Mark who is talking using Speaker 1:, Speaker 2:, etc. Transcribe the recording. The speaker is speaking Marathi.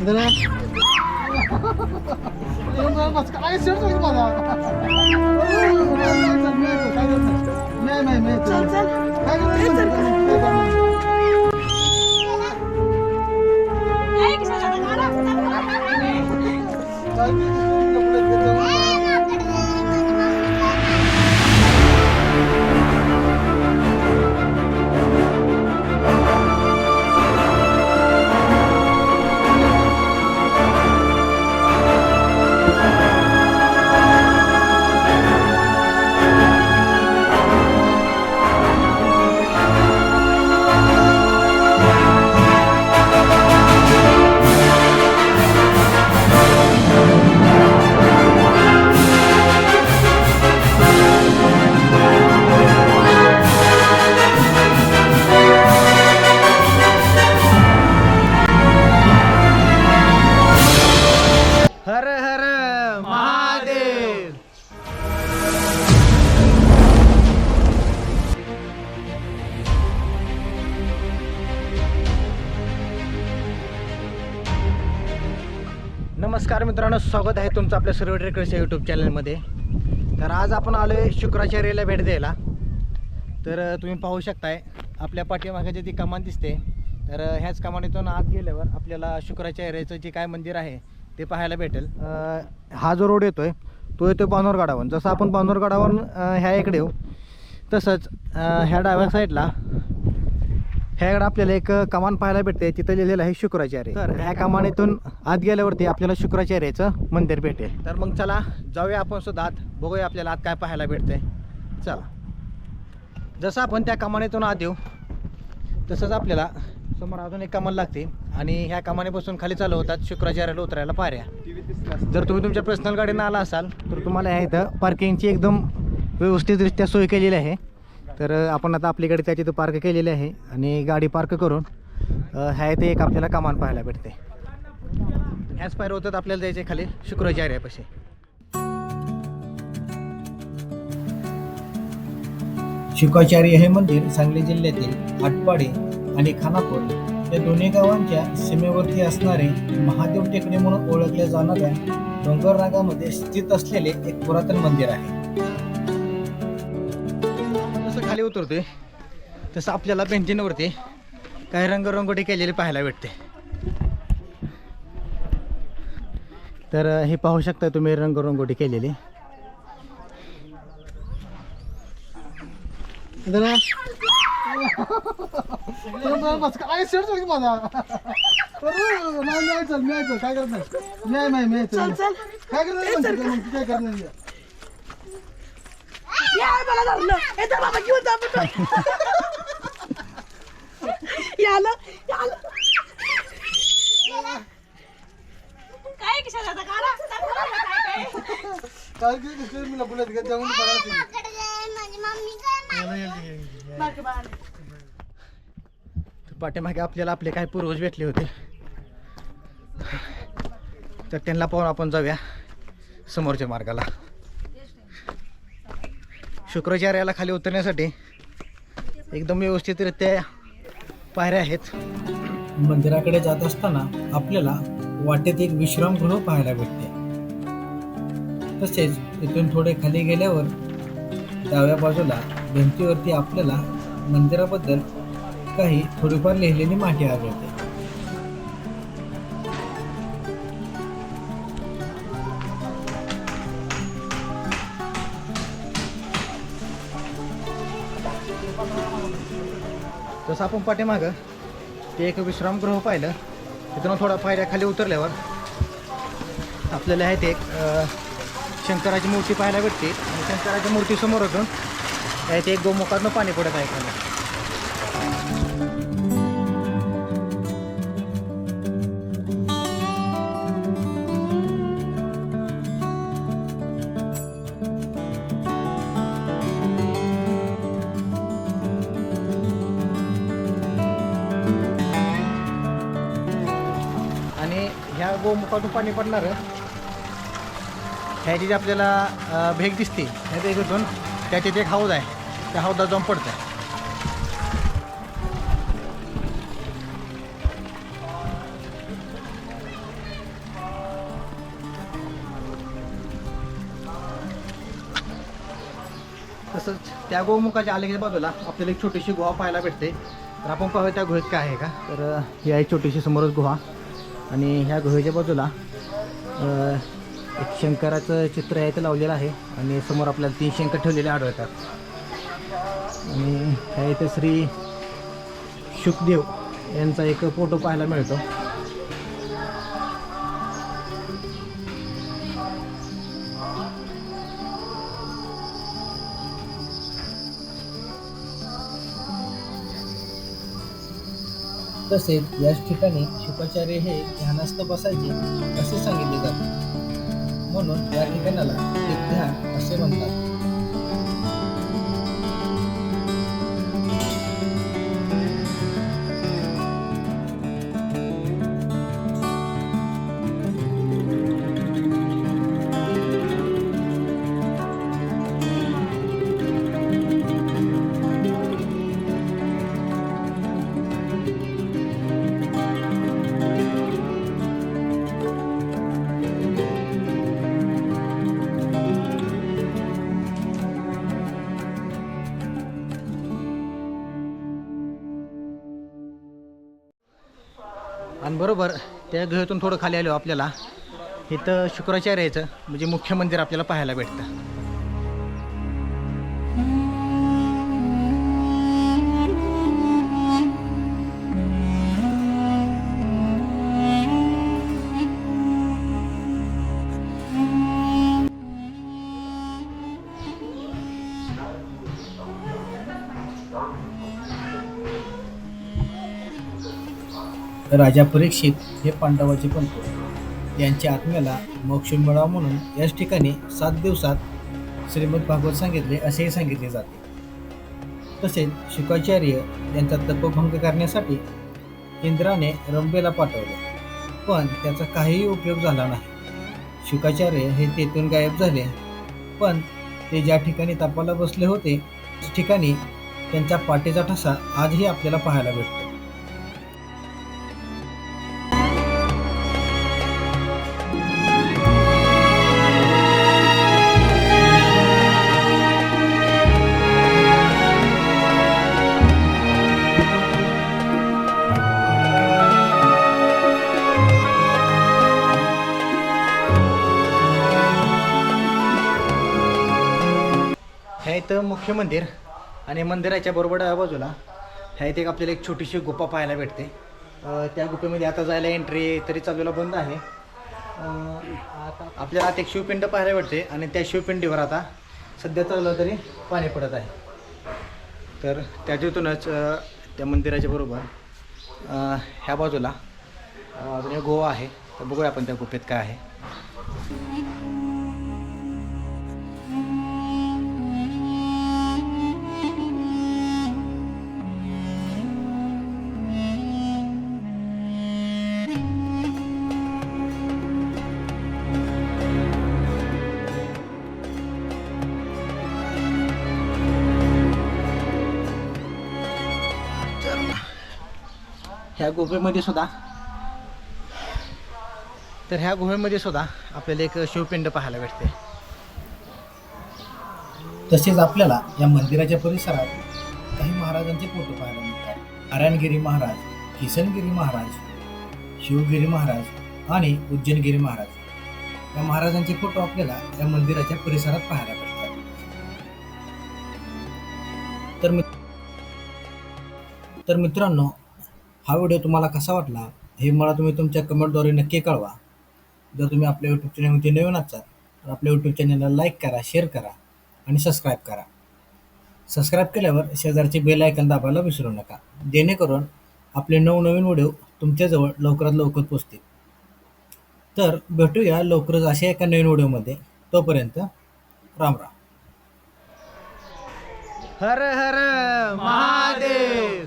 Speaker 1: जरा बस काय शेअर झाली मला नाही चल चल काय
Speaker 2: हर हर महादेव. नमस्कार मित्रांनो, स्वागत आहे तुमचं आपल्या सर्व ट्रेकर्सच्या यूट्यूब चॅनलमध्ये. तर आज आपण आलो आहे शुक्राचार्याला भेट द्यायला. तर तुम्ही पाहू शकताय आपल्या पाठीमागे जी ती कमान दिसते. तर ह्याच कमानीतून आत गेल्यावर आपल्याला शुक्राचार्याचं जे काय मंदिर आहे ते पाहायला भेटेल. हा जो रोड येतोय तो येतो बानोरगडावरून. जसं आपण बानोरगडावरून ह्या इकडे येऊ तसंच ह्या डाव्या साईडला ह्याकडे आपल्याला एक कमान पाहायला भेटते. तिथं लिहिलेलं आहे शुक्राचार्य. तर ह्या कमानीतून आत गेल्यावरती आपल्याला शुक्राचार्याचं मंदिर भेटेल. तर मग चला जाऊया आपण सुद्धा आत, बघूया आपल्याला आत काय पाहायला भेटतंय. चला. जसं आपण त्या कमानीतून आत येऊ तसंच आपल्याला समोर अजून एक कमान लागते आणि ह्या कमानीपासून खाली चालू होतात शुक्राचार्याला उतरायला पायऱ्या. जर तुम्ही तुमच्या पर्सनल गाडीनं आला असाल तर तुम्हाला ह्या इथं पार्किंगची एकदम व्यवस्थितरित्या सोय केलेली आहे. तर आपण आता आपली गाडी त्याची इथं पार्क केलेली आहे आणि गाडी पार्क करून ह्या इथे एक आपल्याला कमान पाहायला भेटते. ह्याच पायऱ्या होतात आपल्याला जायचे खाली शुक्राचार्यापाशी.
Speaker 3: शुक्राचार्य हे मंदिर सांगली जिल्ह्यातील आटपाडी आणि खानापूर या दोन्ही गावांच्या सीमेवरती असणारे महादेव टेकडी म्हणून ओळखले जाणाऱ्या डोंगर रांगामध्ये स्थित असलेले एक पुरातन मंदिर आहे.
Speaker 2: जसं खाली उतरतोय तसं आपल्याला भिंतींवरती काही रंगरंगोटी केलेली पाहायला भेटते. तर हे पाहू शकता तुम्ही रंगरंगोटी केलेली.
Speaker 1: जरा बस काय शेअर झाली मला नाही चल काय करत नाही चल चल काय करणार काय करणार
Speaker 4: मला धरलं हे तर बाबा घेऊन जा याला काय कशाला आता
Speaker 1: काय काय मी बोलत घेत जाऊन
Speaker 2: पाठीमागे आपल्याला आपले काही पूर्वज भेटले होते. तर त्यांना पाहून आपण जाऊया समोरच्या मार्गाला. शुक्राचार्याला खाली उतरण्यासाठी एकदम व्यवस्थितरित्या पायऱ्या आहेत.
Speaker 3: मंदिराकडे जात असताना आपल्याला वाटेत एक विश्रामगृह पाहायला भेटते. तसेच इथून थोडे खाली गेल्यावर डाव्या बाजूला भिंतीवरती आपल्याला मंदिराबद्दल काही थोडीफार लिहिलेली माहिती आढळते.
Speaker 2: तसं आपण पाठीमागं ते एक विश्रामगृह पाहिलं. तिथून थोडा पायऱ्या खाली उतरल्यावर आपल्याला आहे ते एक शंकराची मूर्ती पाहायला भेटते आणि शंकराच्या मूर्तीसमोर होतून आहे ते एक गोमुखातनं पाणी पडत आहे खाली. आणि ह्या गोमुखातून पाणी पडणारं ह्याची जी आपल्याला भेग दिसते ह्या भेगेतून त्याच्यात एक हौद आहे, त्या हौदात जाऊन पडतं. तसंच त्या गोमुखाच्या अलीकडच्या बाजूला आपल्याला एक छोटीशी गुहा पाहायला भेटते. तर आपण पाहूया त्या गुहेत काय आहे का. तर ही आहे छोटीशी समोरच गुहा आणि ह्या गुहेच्या बाजूला एक शंकराचं चित्र आहे ते लावलेलं आहे आणि समोर आपल्याला 3 शंकर ठेवलेले आढळतात. आणि ह्या इथे श्री शुकदेव यांचा एक फोटो पाहायला मिळतो.
Speaker 3: तसेच याच ठिकाणी शुकाचार्य हे ध्यानस्थ बसायचे असे सांगितले जाते, म्हणून या ठिकाणाला एक ध्यान असे म्हणतात.
Speaker 2: आणि बरोबर त्या गुहेतून थोडं खाली आलो आपल्याला इथं शुक्राचार्याचं म्हणजे मुख्य मंदिर आपल्याला पाहायला भेटतं.
Speaker 3: राजा परीक्षित हे पांडवाचे पंत यांच्या आत्म्याला मोक्ष मिळावा म्हणून याच ठिकाणी 7 दिवसात श्रीमद भागवत सांगितले असेही सांगितले जाते. तसेच शुकाचार्य यांचा तपभंग करण्यासाठी इंद्राने रंभेला पाठवले, पण त्याचा काहीही उपयोग झाला नाही. शुकाचार्य हे तेथून गायब झाले, पण ते ज्या ठिकाणी तपाला बसले होते त्याच ठिकाणी त्यांच्या पाठीचा ठसा आजही आपल्याला पाहायला भेटतो.
Speaker 2: ह्या इथं मुख्य मंदिर आणि मंदिराच्या बरोबर डाव्या बाजूला ह्या इथे आपल्याला एक छोटीशी गुफा पाहायला भेटते. त्या गुफेमध्ये आता जायला एंट्री तरी चालूला बंद आहे. आता आपल्याला आता एक शिवपिंड पाहायला भेटते आणि त्या शिवपिंडीवर आता सध्या चाललं तरी पाणी पडत आहे. तर त्याच्यातूनच त्या मंदिराच्या बरोबर ह्या बाजूला अजून एक गोवा आहे. तर बघूया आपण त्या गुफेत काय आहे. ह्या गुहेमध्ये सुद्धा आपल्याला एक शिवपिंड पाहायला भेटते.
Speaker 3: तसेच आपल्याला या मंदिराच्या परिसरात काही महाराजांचे फोटो पाहायला मिळतात. नारायणगिरी महाराज, किसनगिरी महाराज, शिवगिरी महाराज आणि उज्जैनगिरी महाराज या महाराजांचे फोटो आपल्याला या मंदिराच्या परिसरात पाहायला भेटतात. तर मित्रांनो, हा व्हिडिओ तुम्हाला कसा वाटला हे मला तुम्ही तुमच्या कमेंटद्वारे नक्की कळवा. जर तुम्ही आपल्या यूट्यूब चॅनलमध्ये नवीन असाल तर आपल्या यूट्यूब चॅनलला लाईक करा, शेअर करा आणि सबस्क्राईब करा. सबस्क्राईब केल्यावर शेजारचे बेल आयकॉन दाबायला विसरू नका, जेणेकरून आपले नवनवीन व्हिडिओ तुमच्याजवळ लवकरात लवकर पोचतील. तर भेटूया लवकरच अशा एका नवीन व्हिडिओमध्ये. तोपर्यंत राम राम.
Speaker 2: हर हर महादेव.